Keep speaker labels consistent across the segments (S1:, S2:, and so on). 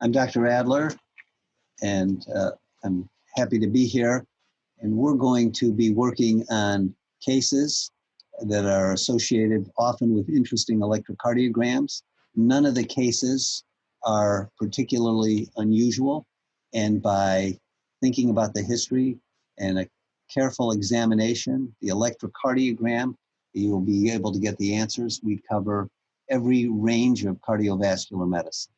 S1: I'm Dr. Adler, and I'm happy to be here. And we're going to be working on cases that are associated often with interesting electrocardiograms. None of the cases are particularly unusual. And by thinking about the history and a careful examination, the electrocardiogram, you will be able to get the answers. We cover every range of cardiovascular medicine.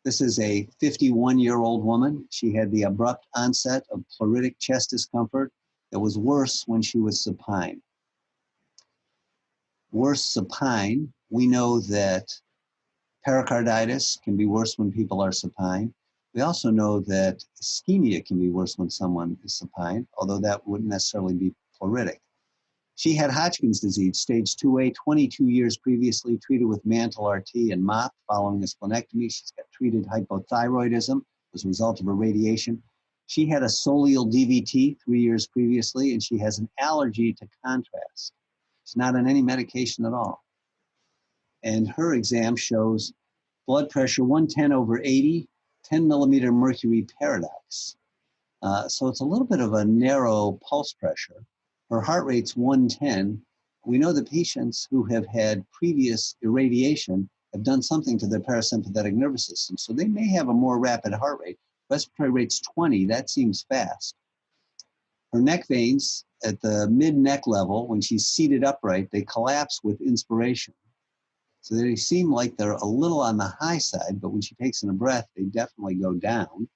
S1: This is a 51-year-old woman. She had the abrupt onset of pleuritic chest discomfort that was worse when she was supine. Worse supine, we know that pericarditis can be worse when people are supine. We also know that ischemia can be worse when someone is supine, although that wouldn't necessarily be pleuritic. She had Hodgkin's disease, stage 2A, 22 years previously, treated with Mantle RT and MOP following a splenectomy. She's got treated hypothyroidism as a result of a radiation. She had a soleal DVT 3 years previously, and she has an allergy to contrast. She's not on any medication at all. And her exam shows blood pressure 110/80, 10 millimeter mercury paradox. So it's a little bit of a narrow pulse pressure. Her heart rate's 110. We know that patients who have had previous irradiation have done something to their parasympathetic nervous system. So they may have a more rapid heart rate. Respiratory rate's 20, that seems fast. Her neck veins at the mid-neck level, when she's seated upright, they collapse with inspiration. So they seem like they're a little on the high side, but when she takes in a breath, they definitely go down.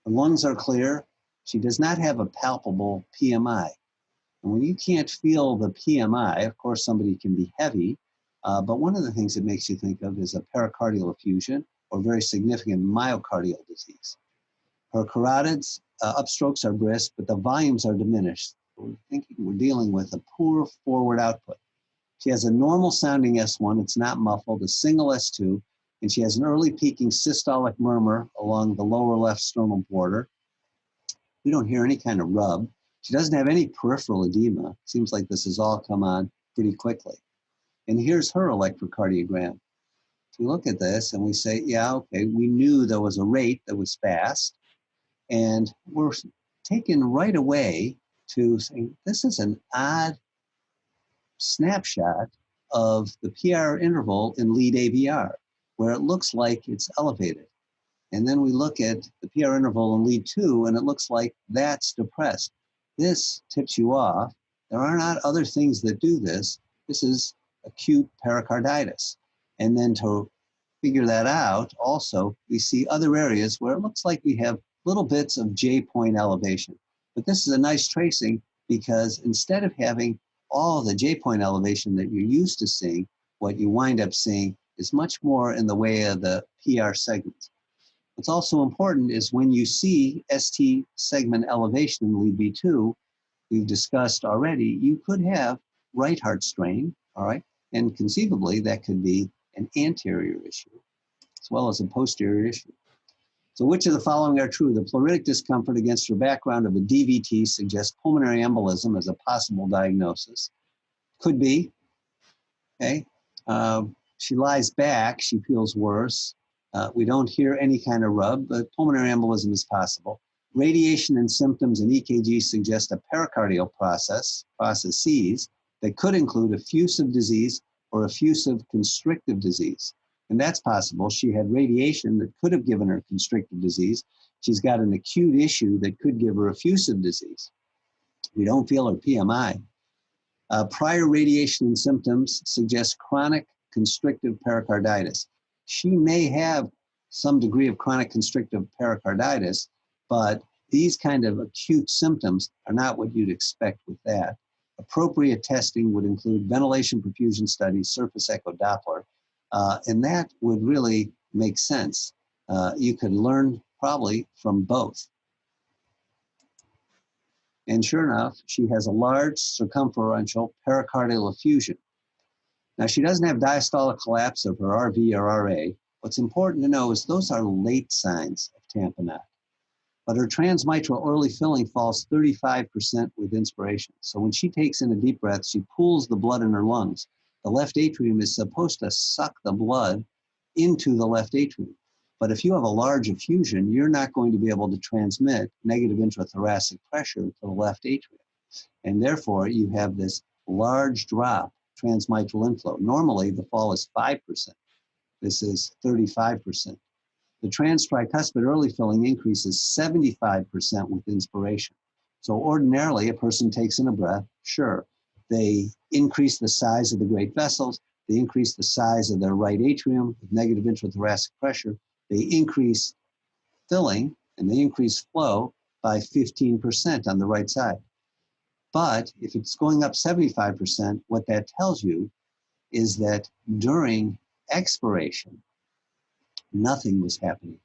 S1: Her lungs are clear. She does not have a palpable PMI. And when you can't feel the PMI, of course, somebody can be heavy, but one of the things it makes you think of is a pericardial effusion or very significant myocardial disease. Her carotids, upstrokes are brisk, but the volumes are diminished. We're thinking we're dealing with a poor forward output. She has a normal sounding S1, it's not muffled, a single S2, and she has an early peaking systolic murmur along the lower left sternal border. We don't hear any kind of rub. She doesn't have any peripheral edema. Seems like this has all come on pretty quickly. And here's her electrocardiogram. So we look at this and we say, yeah, okay, we knew there was a rate that was fast. And we're taken right away to saying, this is an odd snapshot of the PR interval in lead AVR, where it looks like it's elevated. And then we look at the PR interval in lead 2, and it looks like that's depressed. This tips you off. There are not other things that do this. This is acute pericarditis. And then to figure that out, also, we see other areas where it looks like we have little bits of J-point elevation. But this is a nice tracing because instead of having all the J-point elevation that you're used to seeing, what you wind up seeing is much more in the way of the PR segments. What's also important is when you see ST segment elevation in lead B2, we've discussed already, you could have right heart strain, all right? And conceivably, that could be an anterior issue as well as a posterior issue. So which of the following are true? The pleuritic discomfort against her background of a DVT suggests pulmonary embolism as a possible diagnosis. Could be, okay? She lies back, she feels worse. We don't hear any kind of rub, but pulmonary embolism is possible. Radiation and symptoms in EKG suggest a pericardial processes that could include effusive disease or effusive constrictive disease. And that's possible. She had radiation that could have given her constrictive disease. She's got an acute issue that could give her effusive disease. We don't feel her PMI. Prior radiation and symptoms suggest chronic constrictive pericarditis. She may have some degree of chronic constrictive pericarditis, but these kind of acute symptoms are not what you'd expect with that. Appropriate testing would include ventilation perfusion studies, surface echo Doppler, and that would really make sense. You could learn probably from both. And sure enough, she has a large circumferential pericardial effusion. Now, she doesn't have diastolic collapse of her RV or RA. What's important to know is those are late signs of tamponade. But her transmitral early filling falls 35% with inspiration. So when she takes in a deep breath, she pools the blood in her lungs. The left atrium is supposed to suck the blood into the left atrium. But if you have a large effusion, you're not going to be able to transmit negative intrathoracic pressure to the left atrium. And therefore, you have this large drop, transmitral inflow. Normally, the fall is 5%. This is 35%. The transtricuspid early filling increases 75% with inspiration. So ordinarily, a person takes in a breath, sure. They increase the size of the great vessels. They increase the size of their right atrium with negative intrathoracic pressure. They increase filling and they increase flow by 15% on the right side. But if it's going up 75%, what that tells you is that during expiration, nothing was happening.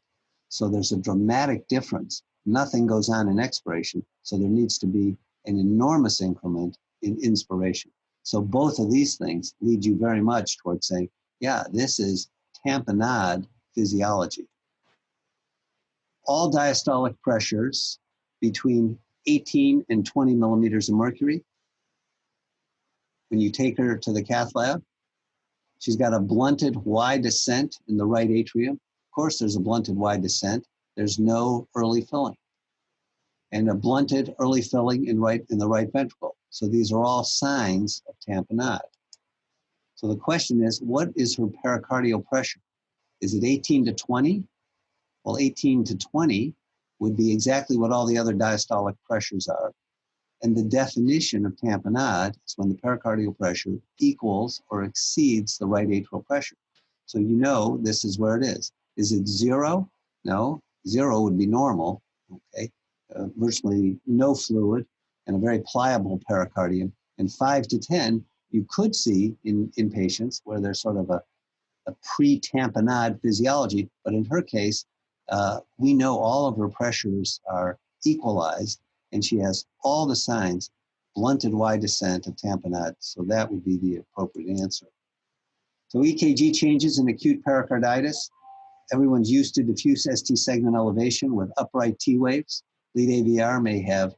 S1: So there's a dramatic difference. Nothing goes on in expiration. So there needs to be an enormous increment in inspiration. So both of these things lead you very much towards saying, yeah, this is tamponade physiology. All diastolic pressures between 18 and 20 millimeters of mercury. When you take her to the cath lab, she's got a blunted Y descent in the right atrium. Of course, there's a blunted Y descent. There's no early filling. And a blunted early filling in the right ventricle. So these are all signs of tamponade. So the question is, what is her pericardial pressure? Is it 18 to 20? Well, 18 to 20 would be exactly what all the other diastolic pressures are. And the definition of tamponade is when the pericardial pressure equals or exceeds the right atrial pressure. So you know this is where it is. Is it 0? No, 0 would be normal, okay? Virtually no fluid and a very pliable pericardium. And 5 to 10, you could see in patients where there's sort of a pre-tamponade physiology, but in her case, we know all of her pressures are equalized and she has all the signs, blunted Y descent of tamponade. So that would be the appropriate answer. So EKG changes in acute pericarditis. Everyone's used to diffuse ST segment elevation with upright T waves. Lead AVR may have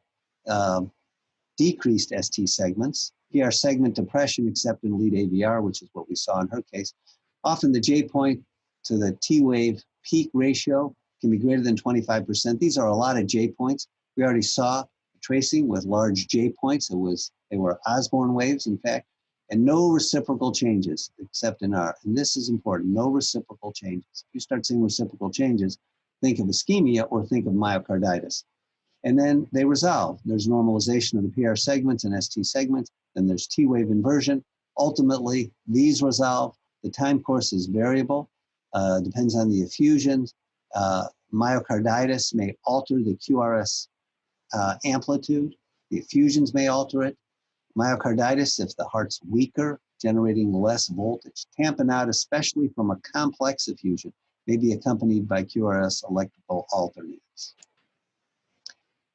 S1: decreased ST segments. PR segment depression except in lead AVR, which is what we saw in her case. Often the J point to the T wave peak ratio can be greater than 25%. These are a lot of J points. We already saw tracing with large J points. They were Osborn waves, in fact, and no reciprocal changes except in R. And this is important, no reciprocal changes. If you start seeing reciprocal changes, think of ischemia or think of myocarditis. And then they resolve. There's normalization of the PR segments and ST segments, then there's T wave inversion. Ultimately, these resolve. The time course is variable, depends on the effusions. Myocarditis may alter the QRS amplitude. The effusions may alter it. Myocarditis, if the heart's weaker, generating less voltage. Tamponade, especially from a complex effusion, may be accompanied by QRS electrical alternates.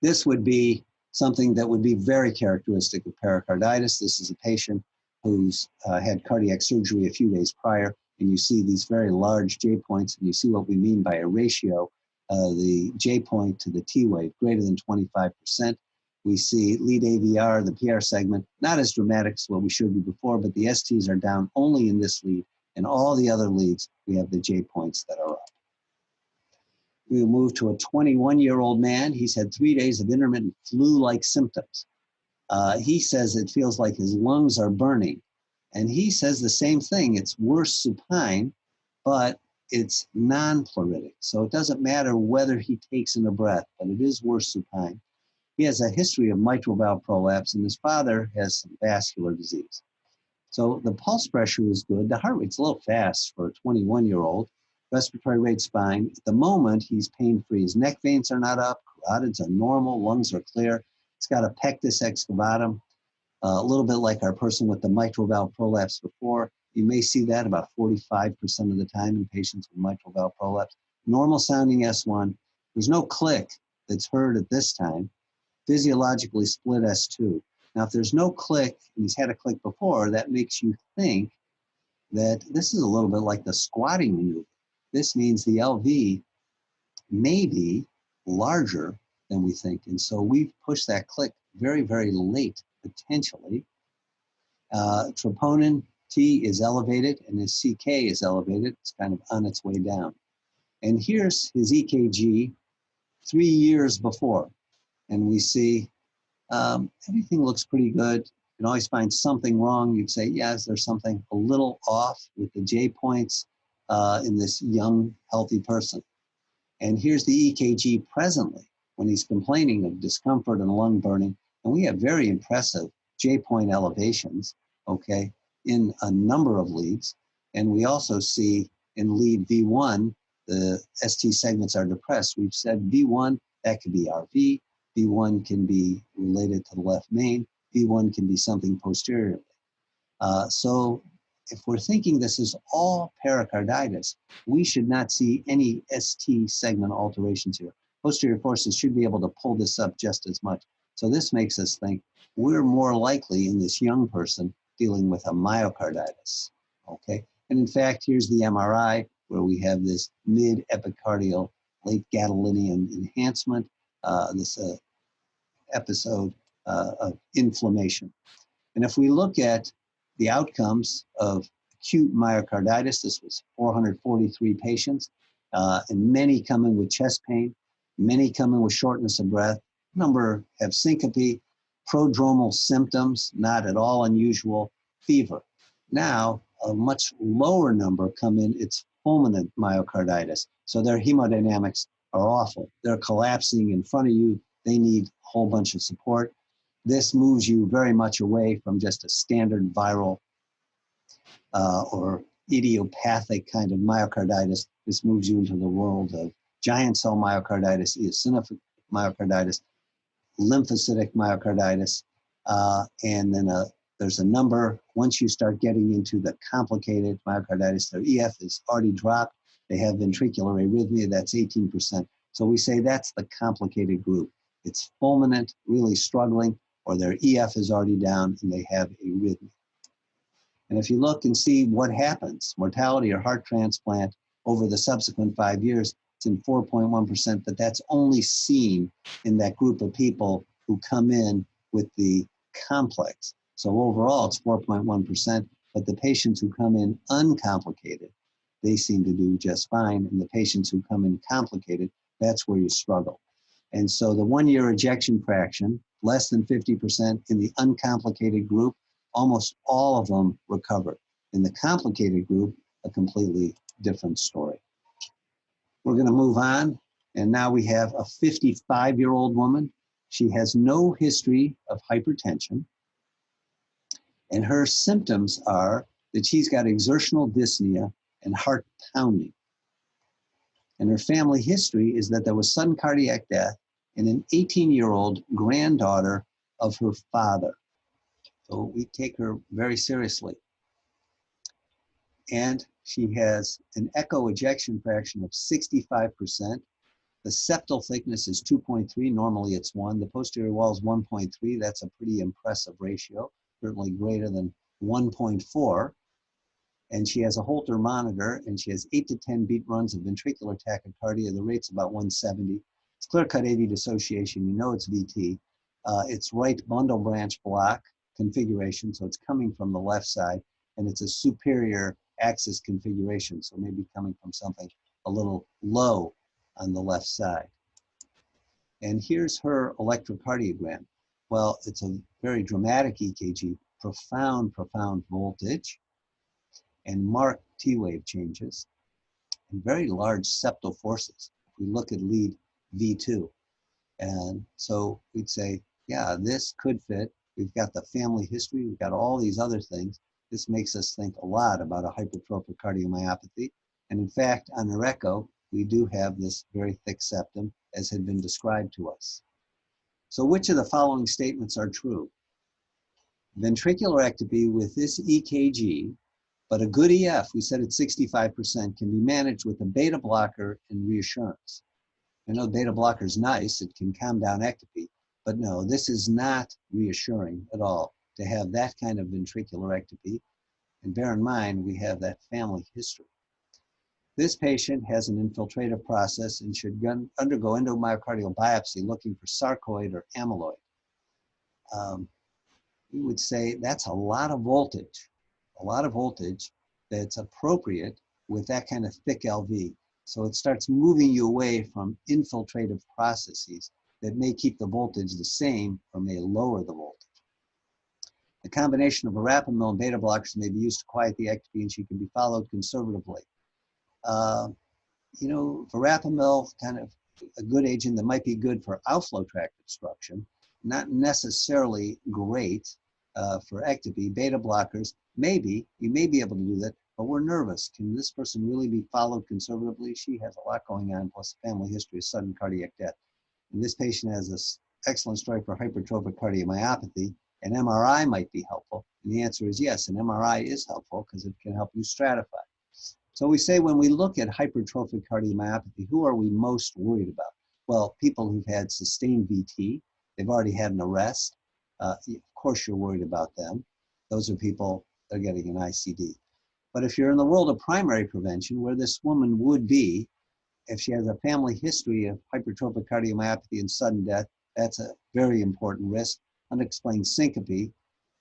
S1: This would be something that would be very characteristic of pericarditis. This is a patient who's had cardiac surgery a few days prior, and you see these very large J points, and you see what we mean by a ratio, the J point to the T wave, greater than 25%. We see lead AVR, the PR segment, not as dramatic as what we showed you before, but the STs are down only in this lead, and all the other leads, we have the J points that are up. We'll move to a 21-year-old man. He's had 3 days of intermittent flu-like symptoms. He says it feels like his lungs are burning. And he says the same thing. It's worse supine, but it's non-pleuritic. So it doesn't matter whether he takes in a breath, but it is worse supine. He has a history of mitral valve prolapse, and his father has some vascular disease. So the pulse pressure is good. The heart rate's a little fast for a 21-year-old. Respiratory rate's fine. At the moment, he's pain-free. His neck veins are not up. Carotids are normal. Lungs are clear. He's got a pectus excavatum, a little bit like our person with the mitral valve prolapse before. You may see that about 45% of the time in patients with mitral valve prolapse. Normal sounding S1. There's no click that's heard at this time. Physiologically split S2. Now, if there's no click, and he's had a click before, that makes you think that this is a little bit like the squatting maneuver. This means the LV may be larger than we think. And so we've pushed that click very, very late, potentially. Troponin T is elevated and his CK is elevated. It's kind of on its way down. And here's his EKG 3 years before. And we see everything looks pretty good. You can always find something wrong. You'd say, yes, there's something a little off with the J points in this young, healthy person. And here's the EKG presently when he's complaining of discomfort and lung burning. And we have very impressive J point elevations, okay, in a number of leads. And we also see in lead V1, the ST segments are depressed. We've said V1, that could be RV. V1 can be related to the left main. V1 can be something posteriorly. So if we're thinking this is all pericarditis, we should not see any ST segment alterations here. Posterior forces should be able to pull this up just as much. So this makes us think we're more likely in this young person dealing with a myocarditis, okay? And in fact, here's the MRI where we have this mid-epicardial late gadolinium enhancement, this episode of inflammation. And if we look at the outcomes of acute myocarditis, this was 443 patients, and many come in with chest pain, many come in with shortness of breath, number have syncope, prodromal symptoms, not at all unusual, fever. Now, a much lower number come in, it's fulminant myocarditis. So their hemodynamics are awful. They're collapsing in front of you. They need a whole bunch of support. This moves you very much away from just a standard viral or idiopathic kind of myocarditis. This moves you into the world of giant cell myocarditis, eosinophilic myocarditis, lymphocytic myocarditis, and then there's a number. Once you start getting into the complicated myocarditis, their EF is already dropped. They have ventricular arrhythmia, that's 18%. So we say that's the complicated group. It's fulminant, really struggling, or their EF is already down and they have arrhythmia. And if you look and see what happens, mortality or heart transplant over the subsequent 5 years, it's in 4.1%, but that's only seen in that group of people who come in with the complex. So overall, it's 4.1%, but the patients who come in uncomplicated, they seem to do just fine. And the patients who come in complicated, that's where you struggle. And so the 1 year ejection fraction, less than 50% in the uncomplicated group, almost all of them recovered. In the complicated group, a completely different story. We're going to move on. And now we have a 55-year-old woman. She has no history of hypertension. And her symptoms are that she's got exertional dyspnea and heart pounding. And her family history is that there was sudden cardiac death in an 18-year-old granddaughter of her father. So we take her very seriously. And she has an echo ejection fraction of 65%. The septal thickness is 2.3. Normally it's 1. The posterior wall is 1.3. That's a pretty impressive ratio, certainly greater than 1.4. And she has a Holter monitor, and she has 8 to 10 beat runs of ventricular tachycardia. The rate's about 170. It's clear-cut AV dissociation. You know it's VT. It's right bundle branch block configuration, so it's coming from the left side, and it's a superior axis configuration, so maybe coming from something a little low on the left side. And here's her electrocardiogram. Well, it's a very dramatic EKG, profound voltage, and marked T-wave changes, and very large septal forces. If we look at lead V2. And so we'd say, yeah, this could fit. We've got the family history. We've got all these other things. This makes us think a lot about a hypertrophic cardiomyopathy. And in fact, on our echo, we do have this very thick septum, as had been described to us. So which of the following statements are true? Ventricular ectopy with this EKG, but a good EF, we said it's 65%, can be managed with a beta blocker and reassurance. I know beta blocker is nice, it can calm down ectopy, but no, this is not reassuring at all to have that kind of ventricular ectopy. And bear in mind, we have that family history. This patient has an infiltrative process and should undergo endomyocardial biopsy looking for sarcoid or amyloid. We would say that's a lot of voltage that's appropriate with that kind of thick LV. So it starts moving you away from infiltrative processes that may keep the voltage the same or may lower the voltage. The combination of verapamil and beta blockers may be used to quiet the ectopy, and she can be followed conservatively. Verapamil, kind of a good agent that might be good for outflow tract obstruction, not necessarily great for ectopy. Beta blockers, maybe, you may be able to do that, but we're nervous. Can this person really be followed conservatively? She has a lot going on, plus a family history of sudden cardiac death. And this patient has this excellent story for hypertrophic cardiomyopathy. An MRI might be helpful. And the answer is yes, an MRI is helpful because it can help you stratify. So we say when we look at hypertrophic cardiomyopathy, who are we most worried about? Well, people who've had sustained VT, they've already had an arrest. Of course, you're worried about them. Those are people that are getting an ICD. But if you're in the world of primary prevention, where this woman would be, if she has a family history of hypertrophic cardiomyopathy and sudden death, that's a very important risk. Unexplained syncope,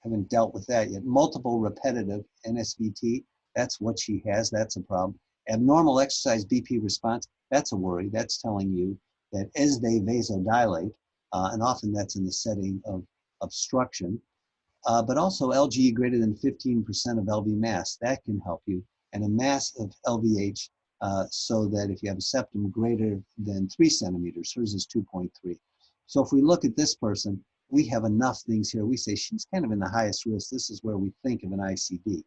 S1: haven't dealt with that yet. Multiple repetitive NSVT, that's what she has, that's a problem. Abnormal exercise BP response, that's a worry. That's telling you that as they vasodilate, and often that's in the setting of obstruction, but also LGE greater than 15% of LV mass, that can help you. And a mass of LVH, so that if you have a septum greater than 3 centimeters, hers is 2.3. So if we look at this person, we have enough things here. We say she's kind of in the highest risk. This is where we think of an ICD.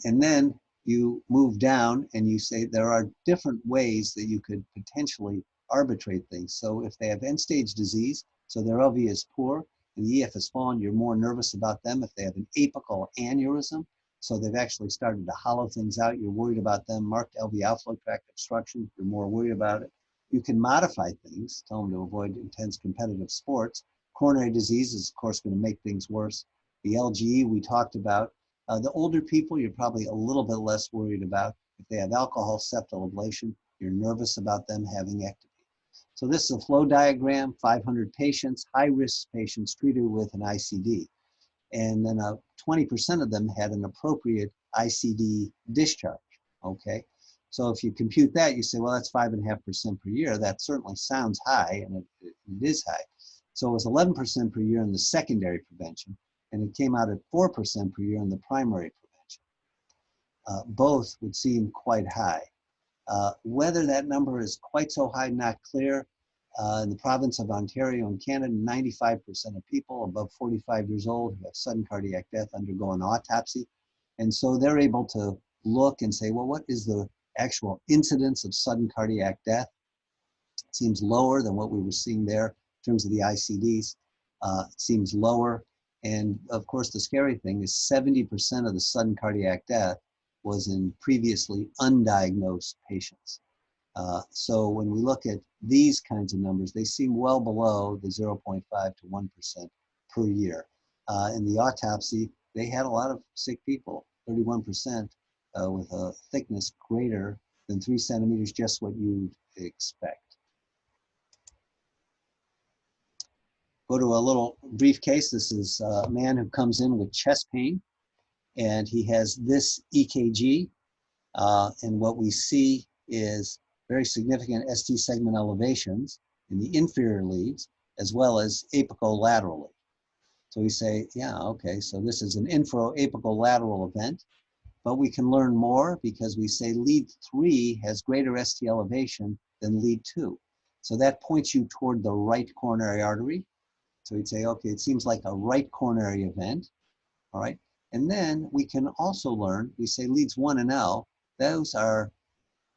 S1: And then you move down and you say there are different ways that you could potentially arbitrate things. So if they have end-stage disease, so their LV is poor and the EF has fallen, you're more nervous about them. If they have an apical aneurysm, so they've actually started to hollow things out, you're worried about them. Marked LV outflow tract obstruction, you're more worried about it. You can modify things, tell them to avoid intense competitive sports. Coronary disease is, of course, going to make things worse. The LGE we talked about. The older people, you're probably a little bit less worried about. If they have alcohol septal ablation, you're nervous about them having ectopy. So this is a flow diagram, 500 patients, high-risk patients treated with an ICD. And then 20% of them had an appropriate ICD discharge, okay? So if you compute that, you say, well, that's 5.5% per year. That certainly sounds high, and it is high. So it was 11% per year in the secondary prevention, and it came out at 4% per year in the primary prevention. Both would seem quite high. Whether that number is quite so high, not clear. In the province of Ontario in Canada, 95% of people above 45 years old who have sudden cardiac death undergo an autopsy. And so they're able to look and say, well, what is the actual incidence of sudden cardiac death? It seems lower than what we were seeing there in terms of the ICDs. It seems lower. And of course, the scary thing is 70% of the sudden cardiac death was in previously undiagnosed patients. So when we look at these kinds of numbers, they seem well below the 0.5 to 1% per year. In the autopsy, they had a lot of sick people, 31% with a thickness greater than 3 centimeters, just what you'd expect. Go to a little brief case. This is a man who comes in with chest pain, and he has this EKG, and what we see is very significant ST segment elevations in the inferior leads, as well as apicolaterally. So we say, yeah, okay, so this is an infra-apical lateral event, but we can learn more because we say lead 3 has greater ST elevation than lead 2. So that points you toward the right coronary artery. So we'd say, okay, it seems like a right coronary event, all right? And then we can also learn, we say leads 1 and L, those are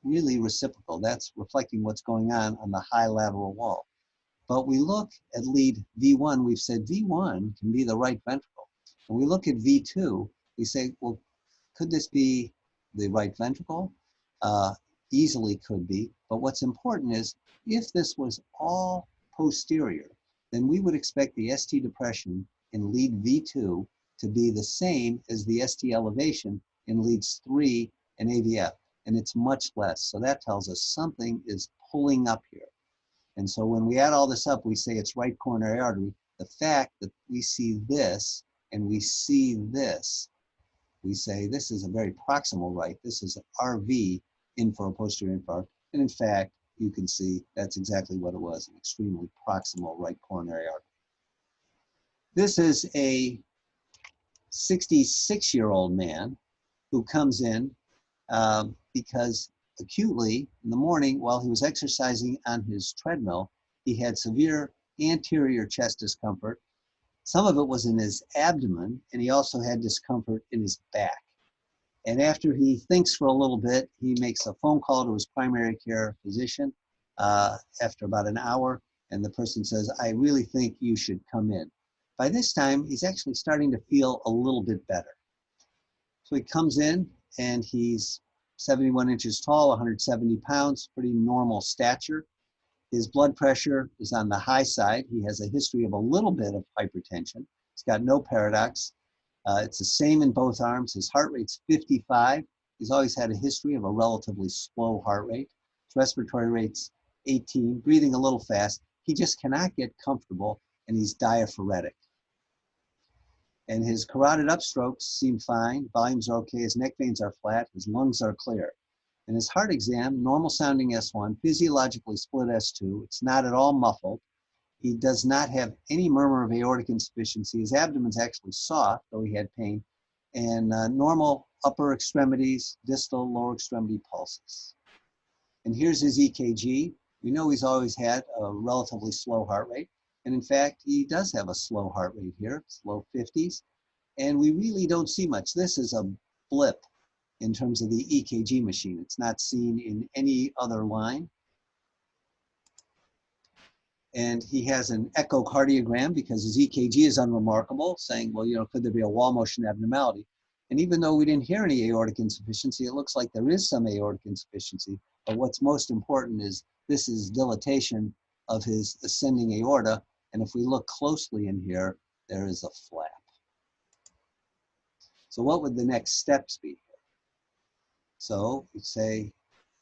S1: really reciprocal. That's reflecting what's going on the high lateral wall. But we look at lead V1, we've said V1 can be the right ventricle. When we look at V2, we say, well, could this be the right ventricle? Easily could be, but what's important is if this was all posterior, then we would expect the ST depression in lead V2 to be the same as the ST elevation in leads 3 and AVF, and it's much less. So that tells us something is pulling up here. And so when we add all this up, we say it's right coronary artery. The fact that we see this and we see this, we say this is a very proximal right. This is an RV in for a posterior infarct. And in fact, you can see that's exactly what it was, an extremely proximal right coronary artery. This is a 66-year-old man who comes in because acutely in the morning while he was exercising on his treadmill, he had severe anterior chest discomfort. Some of it was in his abdomen, and he also had discomfort in his back. And after he thinks for a little bit, he makes a phone call to his primary care physician after about an hour, and the person says, I really think you should come in. By this time, he's actually starting to feel a little bit better. So he comes in, and he's 71 inches tall, 170 pounds, pretty normal stature. His blood pressure is on the high side. He has a history of a little bit of hypertension. He's got no paradox. It's the same in both arms. His heart rate's 55. He's always had a history of a relatively slow heart rate. His respiratory rate's 18, breathing a little fast. He just cannot get comfortable, and he's diaphoretic. And his carotid upstrokes seem fine. Volumes are okay. His neck veins are flat. His lungs are clear. In his heart exam, normal sounding S1, physiologically split S2. It's not at all muffled. He does not have any murmur of aortic insufficiency. His abdomen's actually soft, though he had pain, and normal upper extremities, distal, lower extremity pulses. And here's his EKG. We know he's always had a relatively slow heart rate. And in fact, he does have a slow heart rate here, it's low 50s. And we really don't see much. This is a blip in terms of the EKG machine. It's not seen in any other line. And he has an echocardiogram because his EKG is unremarkable, saying, well, could there be a wall motion abnormality? And even though we didn't hear any aortic insufficiency, it looks like there is some aortic insufficiency. But what's most important is this is dilatation of his ascending aorta. And if we look closely in here, there is a flap. So what would the next steps be? So you'd say,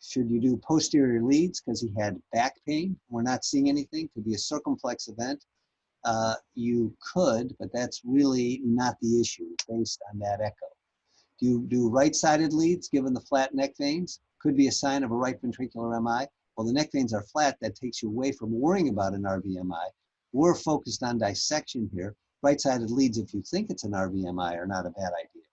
S1: should you do posterior leads because he had back pain? We're not seeing anything. Could be a circumflex event. You could, but that's really not the issue based on that echo. Do you do right-sided leads given the flat neck veins? Could be a sign of a right ventricular MI. Well, the neck veins are flat. That takes you away from worrying about an RVMI. We're focused on dissection here. Right-sided leads, if you think it's an RVMI, are not a bad idea.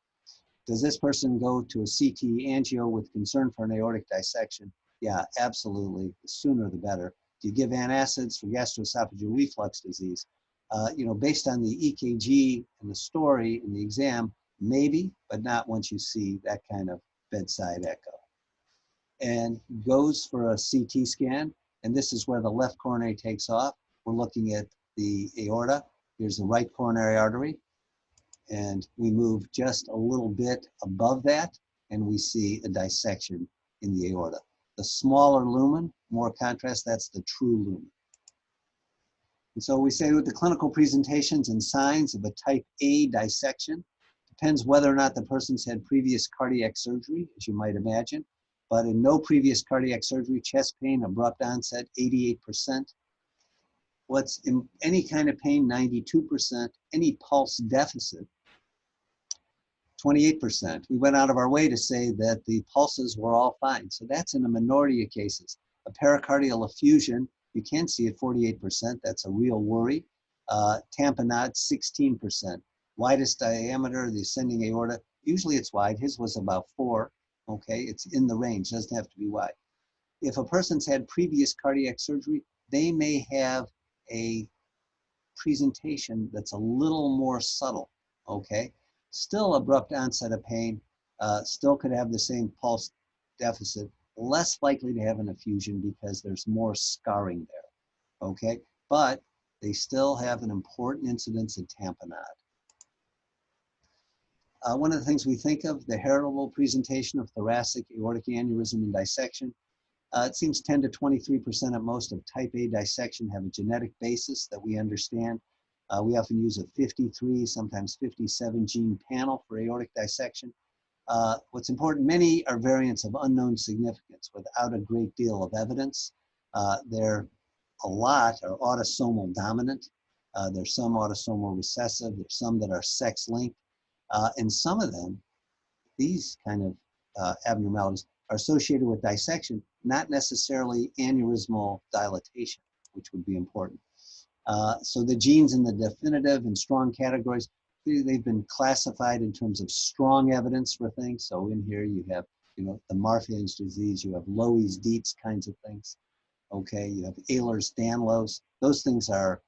S1: Does this person go to a CT angio with concern for an aortic dissection? Yeah, absolutely. The sooner the better. Do you give antacids for gastroesophageal reflux disease? Based on the EKG and the story and the exam, maybe, but not once you see that kind of bedside echo. And goes for a CT scan, and this is where the left coronary takes off. We're looking at the aorta. Here's the right coronary artery. And we move just a little bit above that, and we see a dissection in the aorta. The smaller lumen, more contrast, that's the true lumen. And so we say with the clinical presentations and signs of a type A dissection, depends whether or not the person's had previous cardiac surgery, as you might imagine, but in no previous cardiac surgery, chest pain, abrupt onset, 88%. What's in any kind of pain, 92%, any pulse deficit, 28%. We went out of our way to say that the pulses were all fine. So that's in a minority of cases. A pericardial effusion, you can see at 48%. That's a real worry. Tamponade, 16%. Widest diameter, the ascending aorta, usually it's wide. His was about 4. Okay, it's in the range, doesn't have to be wide. If a person's had previous cardiac surgery, they may have a presentation that's a little more subtle, okay? Still abrupt onset of pain, still could have the same pulse deficit, less likely to have an effusion because there's more scarring there, okay? But they still have an important incidence of tamponade. One of the things we think of, the heritable presentation of thoracic aortic aneurysm and dissection. It seems 10 to 23% at most of type A dissection have a genetic basis that we understand. We often use a 53, sometimes 57 gene panel for aortic dissection. What's important, many are variants of unknown significance without a great deal of evidence. A lot are autosomal dominant. There's some autosomal recessive. There's some that are sex linked. And some of them, these kind of abnormalities, are associated with dissection, not necessarily aneurysmal dilatation, which would be important. So the genes in the definitive and strong categories, they've been classified in terms of strong evidence for things. So in here you have, the Marfan's disease, you have Loeys-Dietz kinds of things. Okay, you have Ehlers-Danlos. Those things are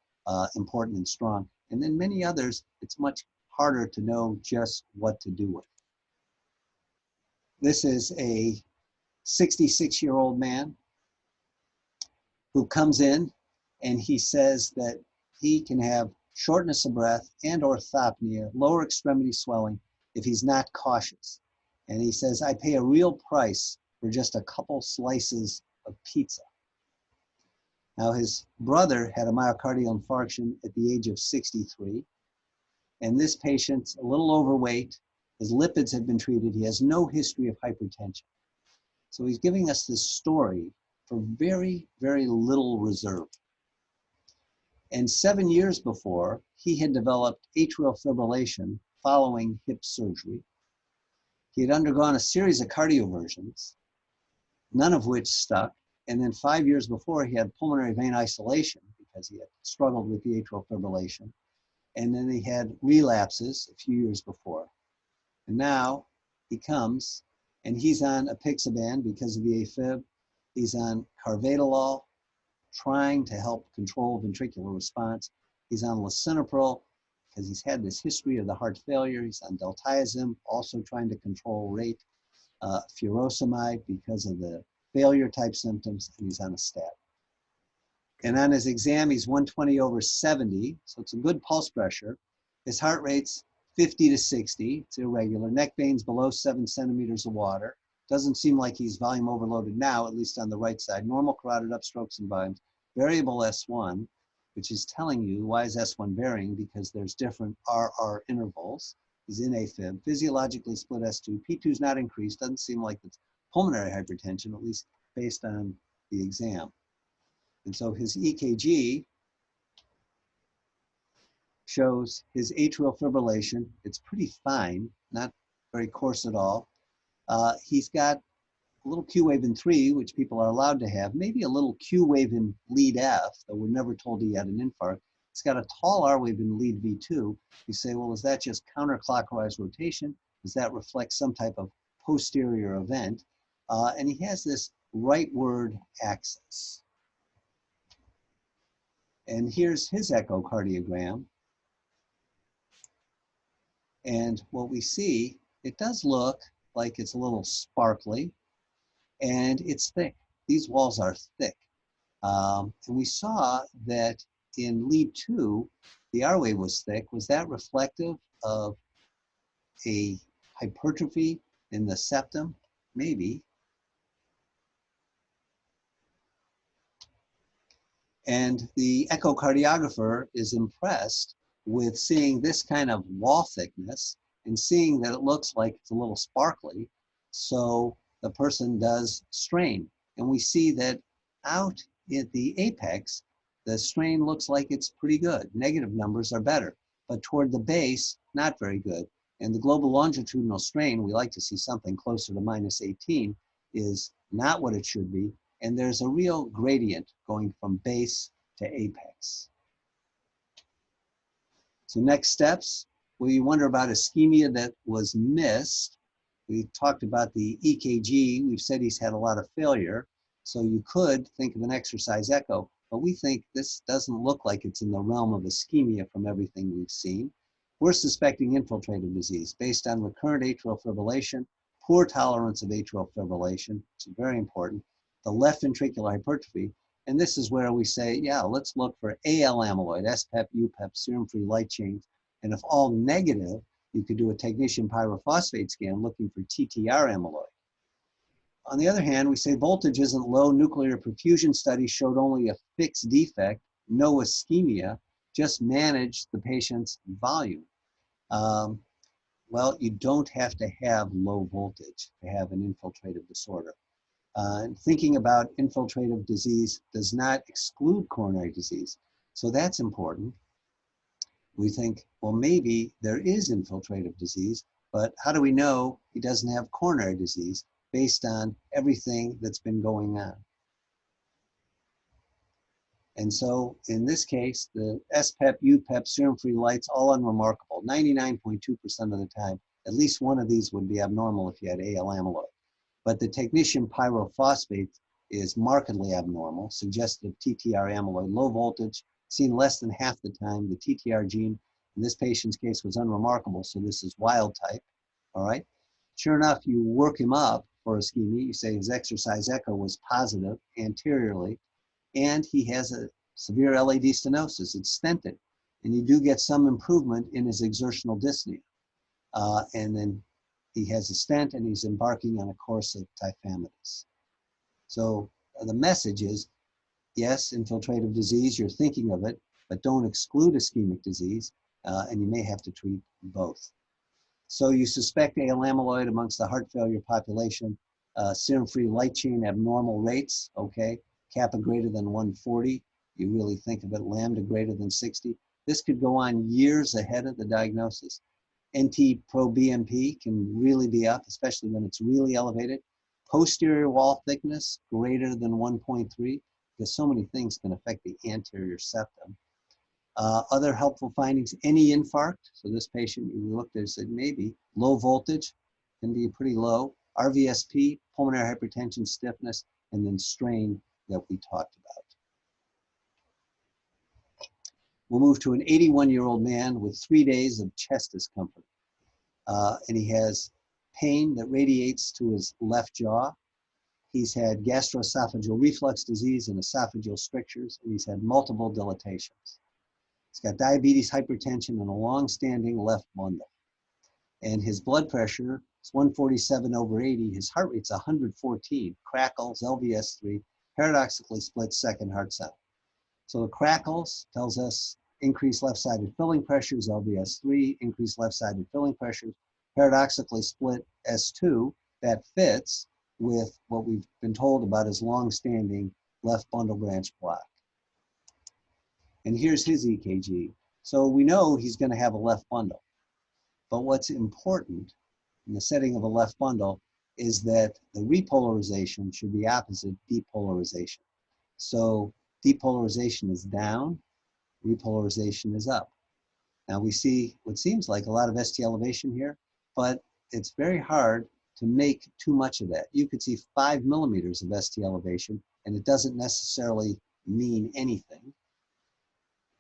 S1: important and strong. And then many others, it's much harder to know just what to do with. This is a 66-year-old man who comes in and he says that he can have shortness of breath and orthopnea, lower extremity swelling, if he's not cautious. And he says, I pay a real price for just a couple slices of pizza. Now, his brother had a myocardial infarction at the age of 63, and this patient's a little overweight. His lipids have been treated. He has no history of hypertension. So he's giving us this story for very, very little reserve. And 7 years before, he had developed atrial fibrillation following hip surgery. He had undergone a series of cardioversions, none of which stuck. And then 5 years before, he had pulmonary vein isolation because he had struggled with the atrial fibrillation. And then he had relapses a few years before. And now he comes and he's on apixaban because of the AFib. He's on carvedilol, trying to help control ventricular response. He's on lisinopril because he's had this history of the heart failure. He's on diltiazem, also trying to control rate. Furosemide because of the failure type symptoms, and he's on a statin. And on his exam, he's 120/70, so it's a good pulse pressure. His heart rate's 50 to 60, it's irregular. Neck vein's below 7 centimeters of water. Doesn't seem like he's volume overloaded now, at least on the right side. Normal carotid upstrokes and volumes. Variable S1, which is telling you, why is S1 varying? Because there's different RR intervals. He's in AFib. Physiologically split S2. P2's not increased. Doesn't seem like it's pulmonary hypertension, at least based on the exam. And so his EKG shows his atrial fibrillation. It's pretty fine, not very coarse at all. He's got a little Q wave in 3, which people are allowed to have, maybe a little Q wave in lead F, though we're never told he had an infarct. He's got a tall R wave in lead V2. You say, well, is that just counterclockwise rotation? Does that reflect some type of posterior event? And he has this rightward axis. And here's his echocardiogram. And what we see, it does look like it's a little sparkly, and it's thick. These walls are thick. And we saw that in lead 2, the R wave was thick. Was that reflective of a hypertrophy in the septum? Maybe. And the echocardiographer is impressed with seeing this kind of wall thickness and seeing that it looks like it's a little sparkly. So the person does strain. And we see that out at the apex, the strain looks like it's pretty good. Negative numbers are better, but toward the base, not very good. And the global longitudinal strain, we like to see something closer to -18, is not what it should be. And there's a real gradient going from base to apex. So next steps, we wonder about ischemia that was missed. We talked about the EKG. We've said he's had a lot of failure. So you could think of an exercise echo, but we think this doesn't look like it's in the realm of ischemia from everything we've seen. We're suspecting infiltrative disease based on recurrent atrial fibrillation, poor tolerance of atrial fibrillation, which is very important, the left ventricular hypertrophy, and this is where we say, yeah, let's look for AL amyloid, SPEP, UPEP, serum-free light chains, and if all negative, you could do a technetium pyrophosphate scan looking for TTR amyloid. On the other hand, we say voltage isn't low. Nuclear perfusion studies showed only a fixed defect, no ischemia, just manage the patient's volume. Well, you don't have to have low voltage to have an infiltrative disorder. Thinking about infiltrative disease does not exclude coronary disease. So that's important. We think, well, maybe there is infiltrative disease, but how do we know he doesn't have coronary disease? based on everything that's been going on. And so in this case, the SPEP, UPEP, serum-free lights, all unremarkable. 99.2% of the time, at least one of these would be abnormal if you had AL amyloid. But the technetium pyrophosphate is markedly abnormal, suggestive of TTR amyloid, low voltage, seen less than half the time. The TTR gene in this patient's case was unremarkable, so this is wild type, all right? Sure enough, you work him up for ischemia. You say his exercise echo was positive anteriorly, and he has a severe LAD stenosis. It's stented, and you do get some improvement in his exertional dyspnea. And then he has a stent, and he's embarking on a course of tafamidis. So the message is, yes, infiltrative disease, you're thinking of it, but don't exclude ischemic disease, and you may have to treat both. So you suspect AL amyloid amongst the heart failure population, serum-free light chain abnormal rates, okay, kappa greater than 140, you really think of it, lambda greater than 60. This could go on years ahead of the diagnosis. NT-proBNP can really be up, especially when it's really elevated. Posterior wall thickness greater than 1.3, because so many things can affect the anterior septum. Other helpful findings, any infarct. So this patient, you looked at and said maybe. Low voltage can be pretty low. RVSP, pulmonary hypertension, stiffness, and then strain that we talked about. We'll move to an 81-year-old man with 3 days of chest discomfort. And he has pain that radiates to his left jaw. He's had gastroesophageal reflux disease and esophageal strictures, and he's had multiple dilatations. He's got diabetes, hypertension, and a long-standing left bundle. And his blood pressure is 147/80. His heart rate's 114, crackles, LVS3, paradoxically split second heart sound. So the crackles tells us increased left-sided filling pressures, LVS3, increased left-sided filling pressures, paradoxically split S2, that fits with what we've been told about his long-standing left bundle branch block. And here's his EKG. So we know he's going to have a left bundle. But what's important in the setting of a left bundle is that the repolarization should be opposite depolarization. So depolarization is down, repolarization is up. Now we see what seems like a lot of ST elevation here, but it's very hard to make too much of that. You could see 5 millimeters of ST elevation, and it doesn't necessarily mean anything.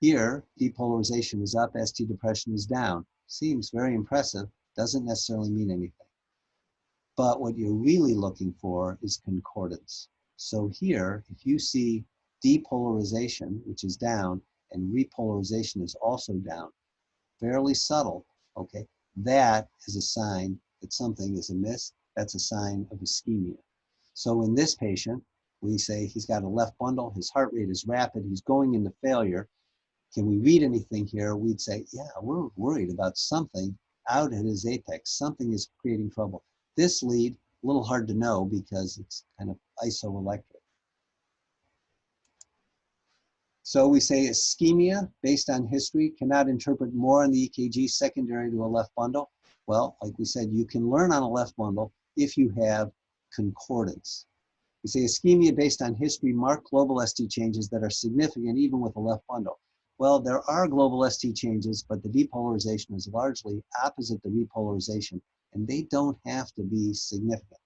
S1: Here, depolarization is up, ST depression is down. Seems very impressive, doesn't necessarily mean anything. But what you're really looking for is concordance. So here, if you see depolarization, which is down, and repolarization is also down, fairly subtle, okay, that is a sign that something is amiss. That's a sign of ischemia. So in this patient, we say he's got a left bundle, his heart rate is rapid, he's going into failure. Can we read anything here? We'd say, yeah, we're worried about something out at his apex. Something is creating trouble. This lead, a little hard to know because it's kind of isoelectric. So we say ischemia based on history, cannot interpret more on the EKG secondary to a left bundle. Well, like we said, you can learn on a left bundle if you have concordance. We say ischemia based on history, mark global ST changes that are significant even with a left bundle. Well, there are global ST changes, but the depolarization is largely opposite the repolarization, and they don't have to be significant.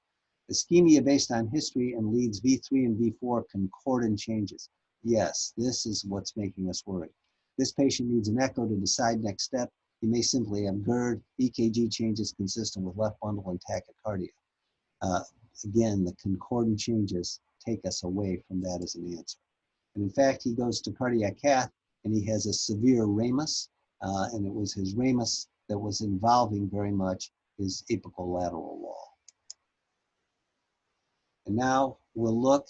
S1: Ischemia based on history and leads V3 and V4 concordant changes. Yes, this is what's making us worry. This patient needs an echo to decide next step. He may simply have GERD, EKG changes consistent with left bundle and tachycardia. Again, the concordant changes take us away from that as an answer. And in fact, he goes to cardiac cath, and he has a severe ramus, and it was his ramus that was involving very much his apical lateral wall. And now we'll look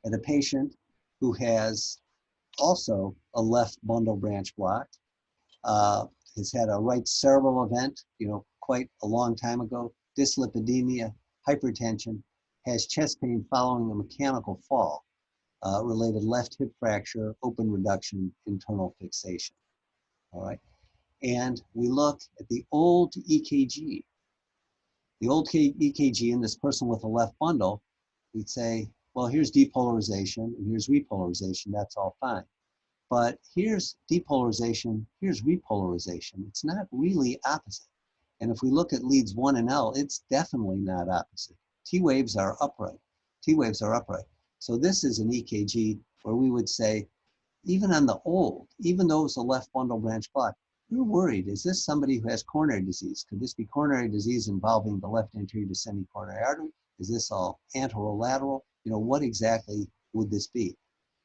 S1: at a patient who has also a left bundle branch block, has had a right cerebral event, quite a long time ago, dyslipidemia, hypertension, has chest pain following a mechanical fall. Related left hip fracture, open reduction, internal fixation. All right. And we look at the old EKG. The old EKG in this person with a left bundle, we'd say, well, here's depolarization and here's repolarization. That's all fine. But here's depolarization, here's repolarization. It's not really opposite. And if we look at leads 1 and L, it's definitely not opposite. T waves are upright. T waves are upright. So this is an EKG where we would say, even on the old, even though it's a left bundle branch block, we're worried, is this somebody who has coronary disease? Could this be coronary disease involving the left anterior descending coronary artery? Is this all anterolateral? You know, what exactly would this be?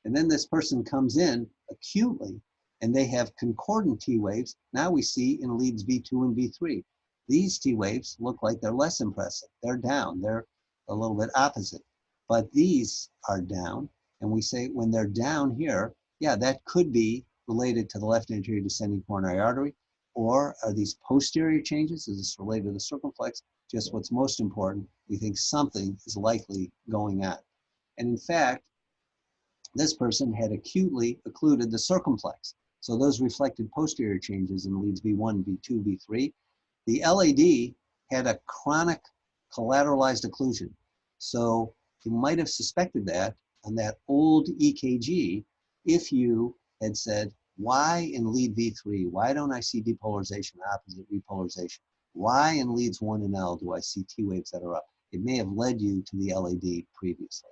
S1: And then this person comes in acutely and they have concordant T waves. Now we see in leads V2 and V3. These T waves look like they're less impressive. They're down, they're a little bit opposite. But these are down, and we say when they're down here, yeah, that could be related to the left anterior descending coronary artery, or are these posterior changes? Is this related to the circumflex? Just what's most important, we think something is likely going on. And in fact, this person had acutely occluded the circumflex. So those reflected posterior changes in leads V1, V2, V3. The LAD had a chronic collateralized occlusion. So you might have suspected that on that old EKG if you had said, why in lead V3, why don't I see depolarization opposite repolarization? Why in leads 1 and L do I see T waves that are up? It may have led you to the LAD previously.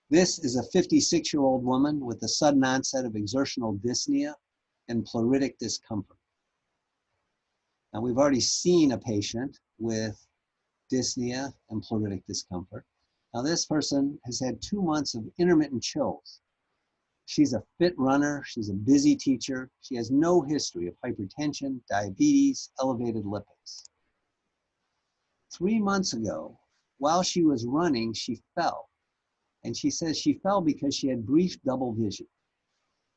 S1: This is a 56-year-old woman with a sudden onset of exertional dyspnea and pleuritic discomfort. Now, we've already seen a patient with dyspnea and pleuritic discomfort. Now, this person has had 2 months of intermittent chills. She's a fit runner. She's a busy teacher. She has no history of hypertension, diabetes, elevated lipids. 3 months ago, while she was running, she fell. And she says she fell because she had brief double vision.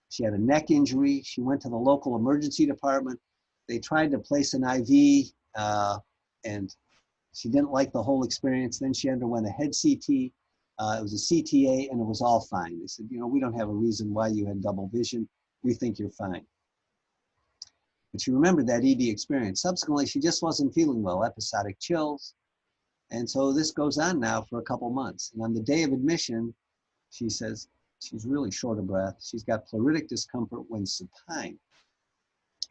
S1: She had a neck injury. She went to the local emergency department. They tried to place an IV and she didn't like the whole experience. Then she underwent a head CT. It was a CTA and it was all fine. They said, you know, we don't have a reason why you had double vision. We think you're fine. But she remembered that ED experience. Subsequently, she just wasn't feeling well, episodic chills. And so this goes on now for a couple months. And on the day of admission, she says she's really short of breath. She's got pleuritic discomfort when supine.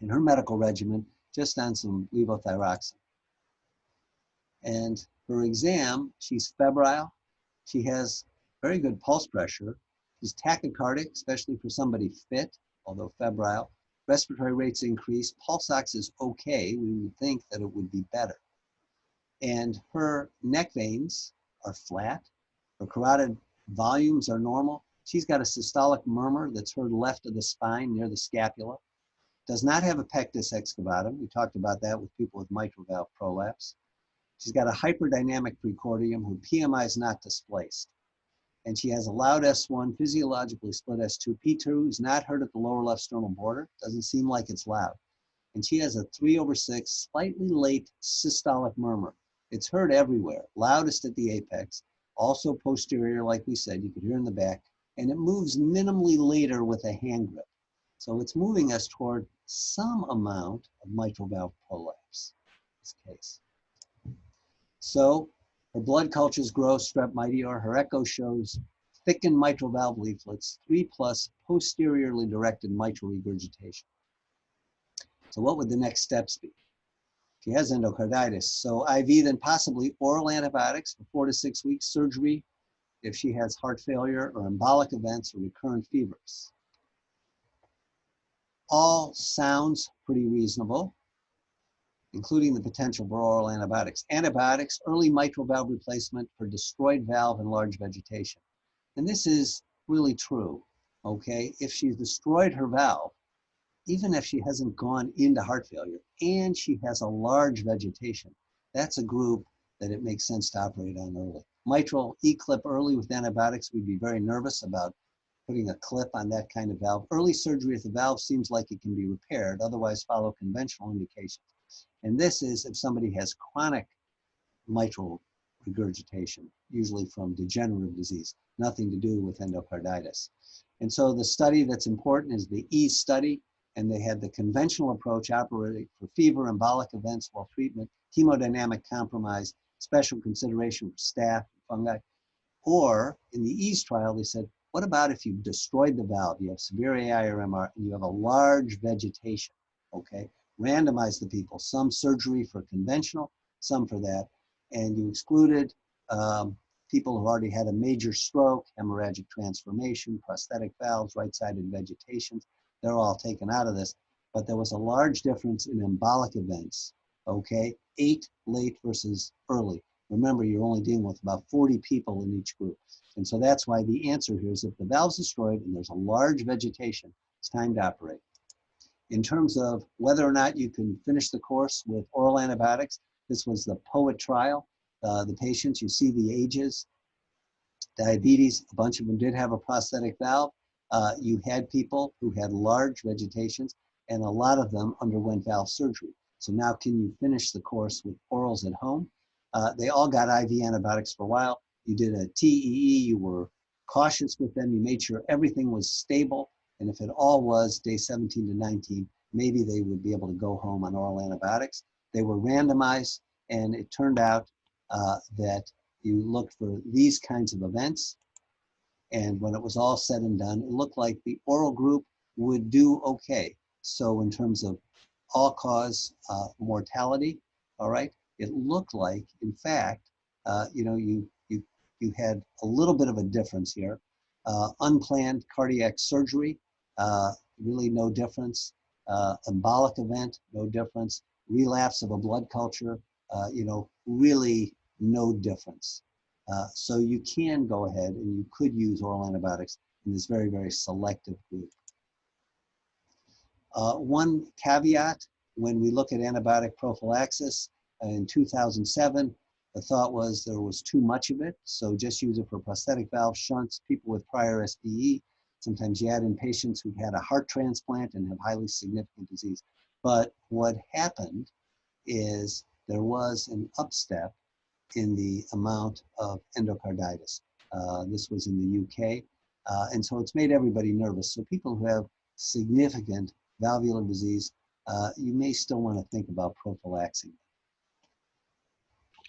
S1: In her medical regimen, just on some levothyroxine. And her exam, she's febrile. She has very good pulse pressure. She's tachycardic, especially for somebody fit, although febrile. Respiratory rates increase. Pulse ox is okay. We would think that it would be better. And her neck veins are flat. Her carotid volumes are normal. She's got a systolic murmur that's heard left of the spine near the scapula. Does not have a pectus excavatum. We talked about that with people with mitral valve prolapse. She's got a hyperdynamic precordium. Her PMI is not displaced. And she has a loud S1, physiologically split S2. P2 is not heard at the lower left sternal border. Doesn't seem like it's loud. And she has a 3/6, slightly late systolic murmur. It's heard everywhere, loudest at the apex, also posterior, like we said, you could hear in the back, and it moves minimally later with a hand grip. So it's moving us toward some amount of mitral valve prolapse in this case. So her blood cultures grow strep meteor. Her echo shows thickened mitral valve leaflets, 3+ posteriorly directed mitral regurgitation. So what would the next steps be? She has endocarditis. So IV, then possibly oral antibiotics for 4 to 6 weeks, surgery if she has heart failure or embolic events or recurrent fevers. All sounds pretty reasonable, including the potential for oral antibiotics. Antibiotics, early mitral valve replacement for destroyed valve and large vegetation. And this is really true, okay? If she's destroyed her valve, even if she hasn't gone into heart failure and she has a large vegetation, that's a group that it makes sense to operate on early. Mitral E-clip early with antibiotics, we'd be very nervous about putting a clip on that kind of valve. Early surgery if the valve seems like it can be repaired, otherwise follow conventional indications. And this is if somebody has chronic mitral regurgitation, usually from degenerative disease, nothing to do with endocarditis. And so the study that's important is the E study, and they had the conventional approach operating for fever, embolic events while treatment, hemodynamic compromise, special consideration for staph, fungi. Or in the EASE trial, they said, what about if you destroyed the valve? You have severe AI or MR, and you have a large vegetation, okay? Randomize the people, some surgery for conventional, some for that, and you excluded people who already had a major stroke, hemorrhagic transformation, prosthetic valves, right-sided vegetations. They're all taken out of this, but there was a large difference in embolic events, okay? 8 late versus early. Remember, you're only dealing with about 40 people in each group. And so that's why the answer here is if the valve's destroyed and there's a large vegetation, it's time to operate. In terms of whether or not you can finish the course with oral antibiotics, this was the POET trial. The patients, you see the ages, diabetes, a bunch of them did have a prosthetic valve. You had people who had large vegetations, and a lot of them underwent valve surgery. So now can you finish the course with orals at home? They all got IV antibiotics for a while. You did a TEE, you were cautious with them, you made sure everything was stable, and if it all was day 17 to 19, maybe they would be able to go home on oral antibiotics. They were randomized, and it turned out that you looked for these kinds of events, and when it was all said and done, it looked like the oral group would do okay. So in terms of all-cause mortality, all right, it looked like, in fact, you had a little bit of a difference here. Unplanned cardiac surgery, really no difference. Embolic event, no difference. Relapse of a blood culture, really no difference. So you can go ahead and you could use oral antibiotics in this very, very selective group. One caveat, when we look at antibiotic prophylaxis in 2007, the thought was there was too much of it, so just use it for prosthetic valve shunts, people with prior SBE. Sometimes you add in patients who've had a heart transplant and have highly significant disease. But what happened is there was an upstep in the amount of endocarditis. This was in the UK. And so it's made everybody nervous. So people who have significant valvular disease, you may still want to think about prophylaxing.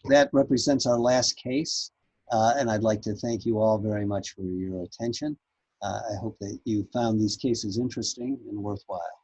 S1: That represents our last case. And I'd like to thank you all very much for your attention. I hope that you found these cases interesting and worthwhile.